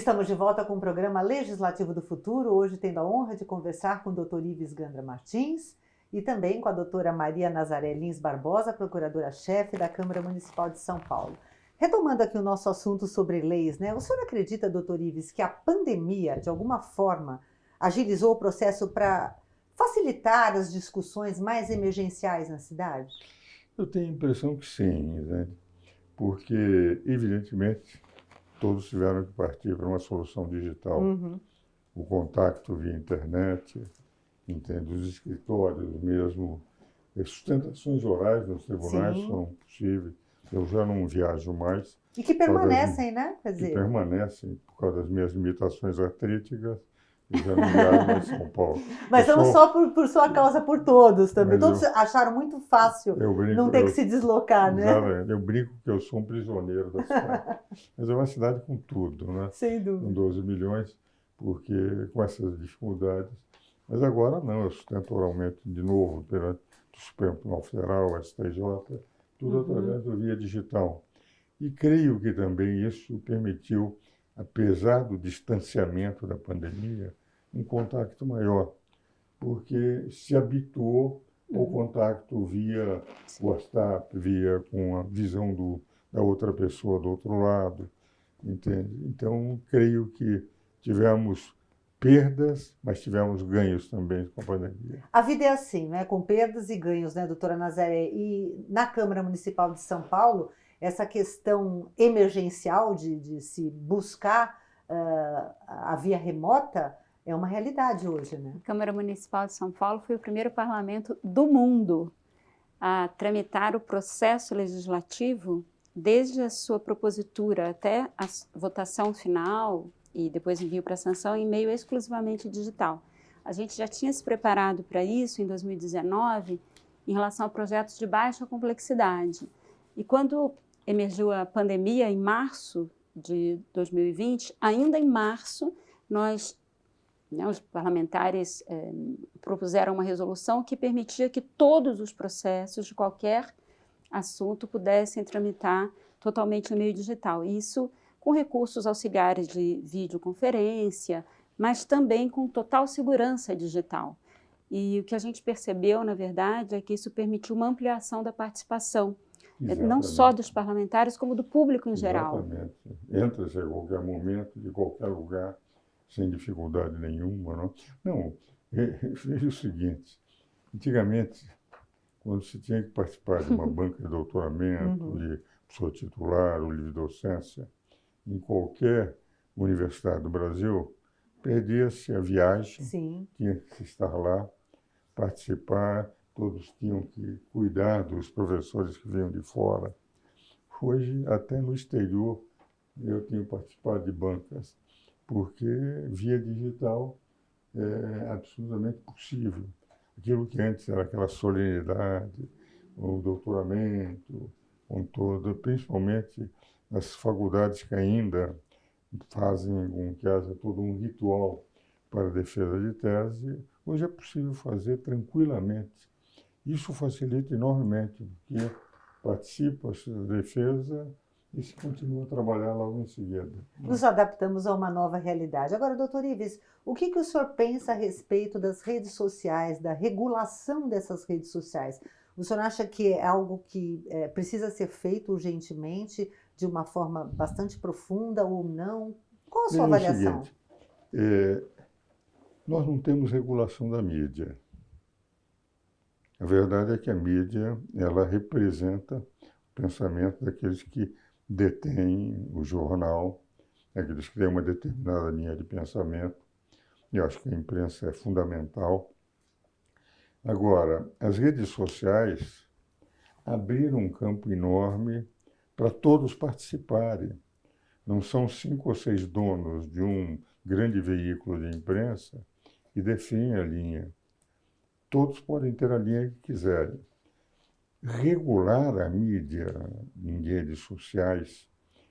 Estamos de volta com o programa Legislativo do Futuro, hoje tendo a honra de conversar com o Dr. Ives Gandra Martins e também com a doutora Maria Nazaré Lins Barbosa, procuradora-chefe da Câmara Municipal de São Paulo. Retomando aqui o nosso assunto sobre leis, né? O senhor acredita, doutor Ives, que a pandemia, de alguma forma, agilizou o processo para facilitar as discussões mais emergenciais na cidade? Eu tenho a impressão que sim, né? Porque, evidentemente, todos tiveram que partir para uma solução digital. O contato via internet, entende? Os escritórios mesmo, as sustentações orais nos tribunais Sim. são possíveis. Eu já não viajo mais. E que permanecem, né? Quer Que dizer, permanecem por causa das minhas limitações artríticas. Eu já não viajo mais em São Paulo. mas não só por sua causa, por todos também. Mas Todos acharam muito fácil não ter que se deslocar, né? Exatamente. Eu brinco que eu sou um prisioneiro da cidade. Mas é uma cidade com tudo, né? Sem Com dúvida. 12 milhões, porque com essas dificuldades. Mas agora não, eu sustento oralmente de novo perante o Supremo Tribunal Federal, o STJ, tudo através da via digital. E creio que também isso permitiu, apesar do distanciamento da pandemia, um contato maior, porque se habituou ao contato via WhatsApp, via com a visão da outra pessoa do outro lado, entende? Então, creio que tivemos perdas, mas tivemos ganhos também com a pandemia. A vida é assim, né? Com perdas e ganhos, né, doutora Nazaré? E na Câmara Municipal de São Paulo, essa questão emergencial de se buscar a via remota é uma realidade hoje, né? A Câmara Municipal de São Paulo foi o primeiro parlamento do mundo a tramitar o processo legislativo desde a sua propositura até a votação final e depois envio para sanção em meio exclusivamente digital. A gente já tinha se preparado para isso em 2019 em relação a projetos de baixa complexidade. E quando emergiu a pandemia em março de 2020, ainda em março, os parlamentares propuseram uma resolução que permitia que todos os processos de qualquer assunto pudessem tramitar totalmente no meio digital. Isso com recursos auxiliares de videoconferência, mas também com total segurança digital. E o que a gente percebeu, na verdade, é que isso permitiu uma ampliação da participação, não só dos parlamentares, como do público em geral. Exatamente. Entra-se a qualquer momento, de qualquer lugar, sem dificuldade nenhuma. Não, veja o seguinte, antigamente, quando se tinha que participar de uma banca de doutoramento, de pessoa titular ou livre docência, em qualquer universidade do Brasil, perdia-se a viagem, Sim. Tinha que estar lá, participar, todos tinham que cuidar dos professores que vinham de fora. Hoje, até no exterior, eu tenho participado de bancas, porque via digital é absolutamente possível. Aquilo que antes era aquela solenidade, o doutoramento, com todo, principalmente nas faculdades que ainda fazem com que haja todo um ritual para a defesa de tese, hoje é possível fazer tranquilamente. Isso facilita enormemente, porque participa-se da defesa e se continua a trabalhar logo em seguida. Nos adaptamos a uma nova realidade. Agora, doutor Ives, o que o senhor pensa a respeito das redes sociais, da regulação dessas redes sociais? O senhor acha que é algo que precisa ser feito urgentemente, de uma forma bastante profunda ou não? Qual a sua avaliação? É o seguinte, nós não temos regulação da mídia. A verdade é que a mídia, ela representa o pensamento daqueles que detêm o jornal, aqueles que têm uma determinada linha de pensamento. Eu acho que a imprensa é fundamental. Agora, as redes sociais abriram um campo enorme para todos participarem. Não são 5 ou 6 donos de um grande veículo de imprensa que definem a linha. Todos podem ter a linha que quiserem. Regular a mídia em redes sociais,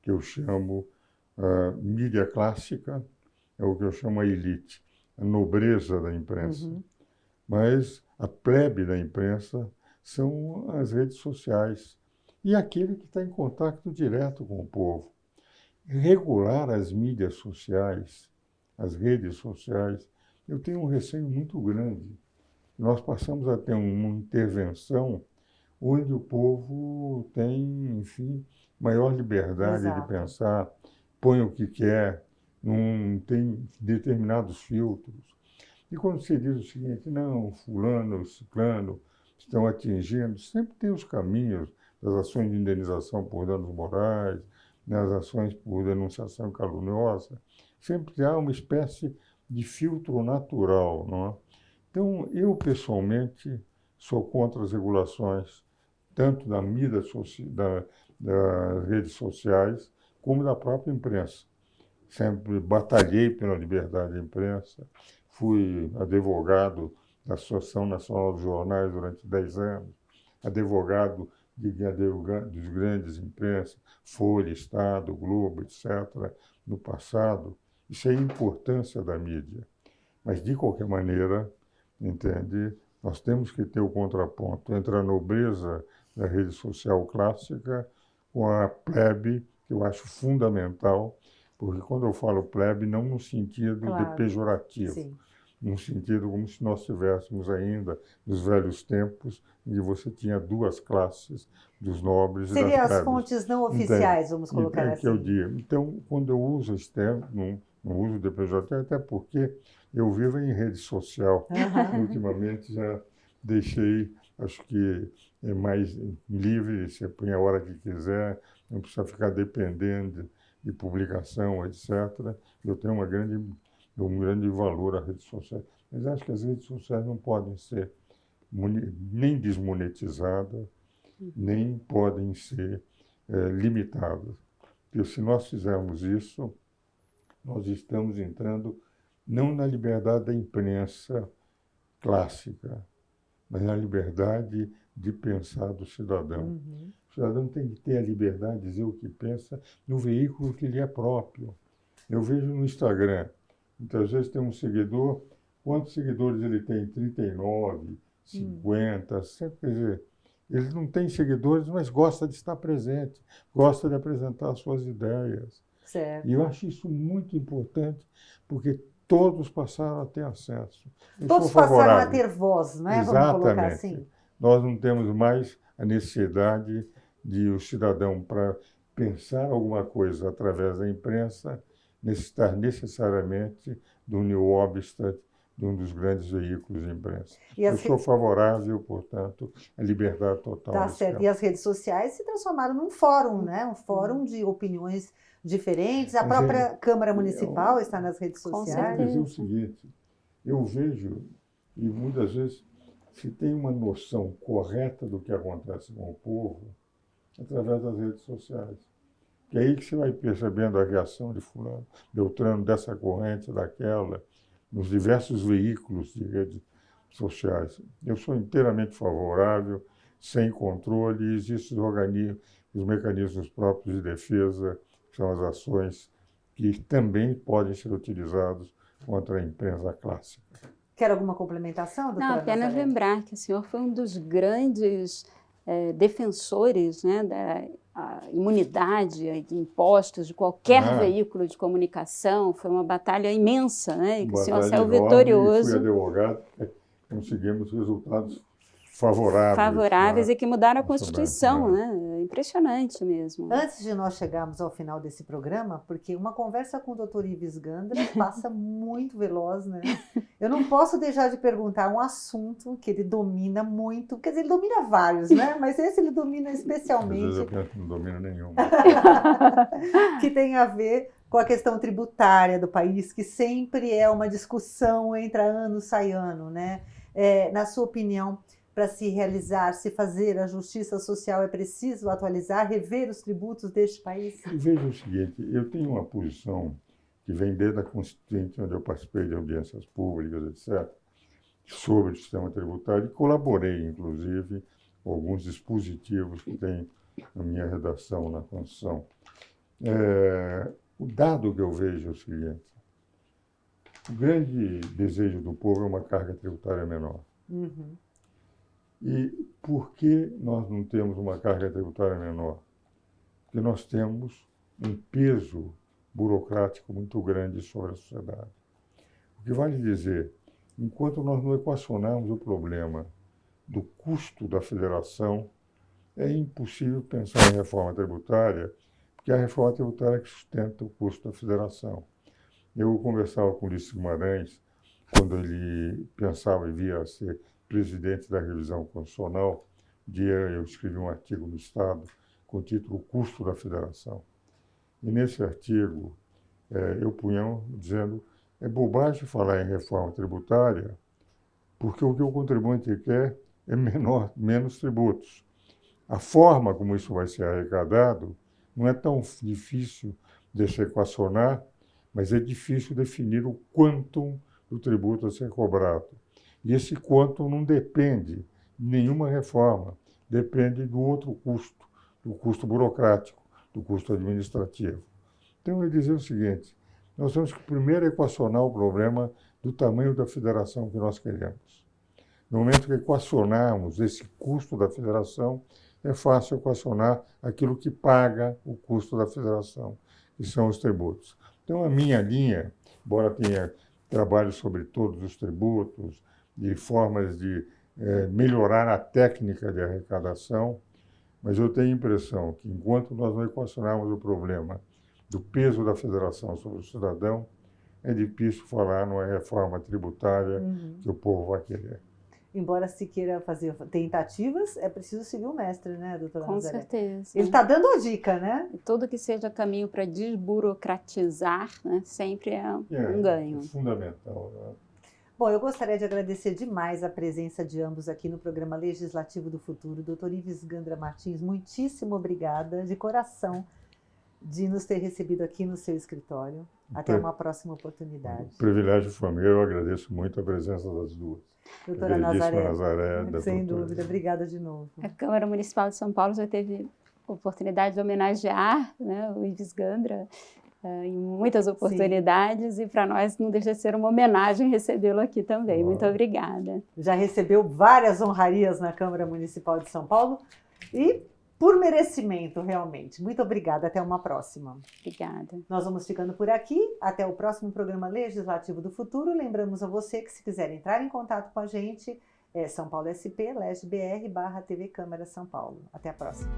que eu chamo mídia clássica, é o que eu chamo a elite, a nobreza da imprensa. Mas a plebe da imprensa são as redes sociais e aquele que está em contato direto com o povo. regular as mídias sociais, as redes sociais, eu tenho um receio muito grande. Nós passamos a ter uma intervenção onde o povo tem, enfim, maior liberdade de Exato. pensar, põe o que quer, não tem determinados filtros. E quando você diz o seguinte, não, fulano, ciclano estão atingindo, sempre tem os caminhos das ações de indenização por danos morais, nas ações por denunciação caluniosa, sempre há uma espécie de filtro natural, não é? Então, eu pessoalmente sou contra as regulações tanto da mídia das redes sociais como da própria imprensa. Sempre batalhei pela liberdade da imprensa, fui advogado da Associação Nacional dos Jornais durante 10 anos, advogado dos grandes imprensas, Folha, Estado, Globo, etc., no passado. Isso é a importância da mídia. Mas, de qualquer maneira, entende, nós temos que ter o contraponto entre a nobreza da rede social clássica com a plebe, que eu acho fundamental, porque quando eu falo plebe, não no sentido de pejorativo, Sim. num sentido como se nós estivéssemos ainda nos velhos tempos, em que você tinha duas classes, dos nobres e das Seria as plebes. fontes não oficiais, vamos colocar É assim. que eu digo. Então, quando eu uso esse termo, não uso de pejorativo, até porque eu vivo em rede social. Ultimamente já deixei, acho que é mais livre, você põe a hora que quiser, não precisa ficar dependendo de publicação, etc. Eu tenho um grande valor às redes sociais. Mas acho que as redes sociais não podem ser nem desmonetizadas, nem podem ser limitadas. Porque se nós fizermos isso, nós estamos entrando não na liberdade da imprensa clássica, mas na liberdade de pensar do cidadão. O cidadão tem que ter a liberdade de dizer o que pensa no veículo que lhe é próprio. Eu vejo no Instagram, muitas vezes tem um seguidor, quantos seguidores ele tem? 39, 50, sempre, quer dizer, ele não tem seguidores, mas gosta de estar presente, gosta de apresentar suas ideias. Certo. E eu acho isso muito importante, porque todos passaram a ter acesso. Todos passaram a ter voz, não é? Exatamente. Vamos colocar assim. Nós não temos mais a necessidade de o cidadão, para pensar alguma coisa através da imprensa, necessitar necessariamente do New Obstat, de um dos grandes veículos de imprensa. Eu sou favorável, portanto, à liberdade total. Tá certo. E as redes sociais se transformaram num fórum, né? Um fórum de opiniões diferentes. A própria Câmara Municipal está nas redes sociais. Eu dizer o seguinte, eu vejo, e muitas vezes se tem uma noção correta do que acontece com o povo através das redes sociais. Que é aí que você vai percebendo a reação de fulano, Beltrano, dessa corrente, daquela, nos diversos veículos de redes sociais. Eu sou inteiramente favorável, sem controle, existem os mecanismos próprios de defesa, que são as ações que também podem ser utilizados contra a imprensa clássica. Quer alguma complementação, doutora Não, apenas Nazaré? lembrar que o senhor foi um dos grandes defensores, né, da imunidade de impostos de qualquer veículo de comunicação. Foi uma batalha imensa, né, e que o senhor saiu vitorioso. Fui advogado, conseguimos resultados favoráveis e que mudaram a Constituição, né? Impressionante mesmo. Antes de nós chegarmos ao final desse programa, porque uma conversa com o Dr. Ives Gandra passa muito veloz, né? Eu não posso deixar de perguntar um assunto que ele domina muito, quer dizer, ele domina vários, né? Mas esse ele domina especialmente. Às vezes eu penso que não domina nenhum. Que tem a ver com a questão tributária do país, que sempre é uma discussão, entra ano, sai ano, né? Na sua opinião, para se realizar, se fazer a justiça social, é preciso atualizar, rever os tributos deste país? Veja o seguinte, eu tenho uma posição que vem desde a Constituinte, onde eu participei de audiências públicas, etc., sobre o sistema tributário, e colaborei, inclusive, com alguns dispositivos que tem na minha redação na Constituição. O dado que eu vejo é o seguinte, o grande desejo do povo é uma carga tributária menor. E por que nós não temos uma carga tributária menor? Porque nós temos um peso burocrático muito grande sobre a sociedade. O que vale dizer, enquanto nós não equacionarmos o problema do custo da federação, é impossível pensar em reforma tributária, porque é a reforma tributária é que sustenta o custo da federação. Eu conversava com o Ulisses Guimarães, quando ele pensava e via ser presidente da revisão constitucional. Um dia eu escrevi um artigo no Estado com o título O Custo da Federação. E nesse artigo eu punha dizendo é bobagem falar em reforma tributária, porque o que o contribuinte quer é menos tributos. A forma como isso vai ser arrecadado não é tão difícil de se equacionar, mas é difícil definir o quantum do tributo a ser cobrado. E esse quantum não depende de nenhuma reforma, depende do outro custo, do custo burocrático, do custo administrativo. Então, eu ia dizer o seguinte, nós temos que primeiro equacionar o problema do tamanho da federação que nós queremos. No momento que equacionarmos esse custo da federação, é fácil equacionar aquilo que paga o custo da federação, que são os tributos. Então, a minha linha, embora tenha trabalho sobre todos os tributos, de formas de melhorar a técnica de arrecadação, mas eu tenho a impressão que, enquanto nós não equacionarmos o problema do peso da federação sobre o cidadão, é difícil falar numa reforma tributária que o povo vai querer. Embora se queira fazer tentativas, é preciso seguir o mestre, né, doutora Nazaré? Com certeza. Ele está dando a dica, né? E tudo que seja caminho para desburocratizar, né, sempre é um ganho. É fundamental, né? Bom, eu gostaria de agradecer demais a presença de ambos aqui no programa Legislativo do Futuro. Doutor Ives Gandra Martins, muitíssimo obrigada, de coração, de nos ter recebido aqui no seu escritório. Até uma próxima oportunidade. O privilégio foi meu, eu agradeço muito a presença das duas. Doutora Nazaré, sem doutora. dúvida, obrigada de novo. A Câmara Municipal de São Paulo já teve oportunidade de homenagear, né, o Ives Gandra em muitas oportunidades. Sim. E para nós não deixa de ser uma homenagem recebê-lo aqui também. Muito obrigada. Já recebeu várias honrarias na Câmara Municipal de São Paulo e por merecimento, realmente. Muito obrigada, até uma próxima. Obrigada. Nós vamos ficando por aqui, até o próximo programa Legislativo do Futuro. Lembramos a você que se quiser entrar em contato com a gente, é São Paulo SP, LESBR, /TV Câmara São Paulo. Até a próxima.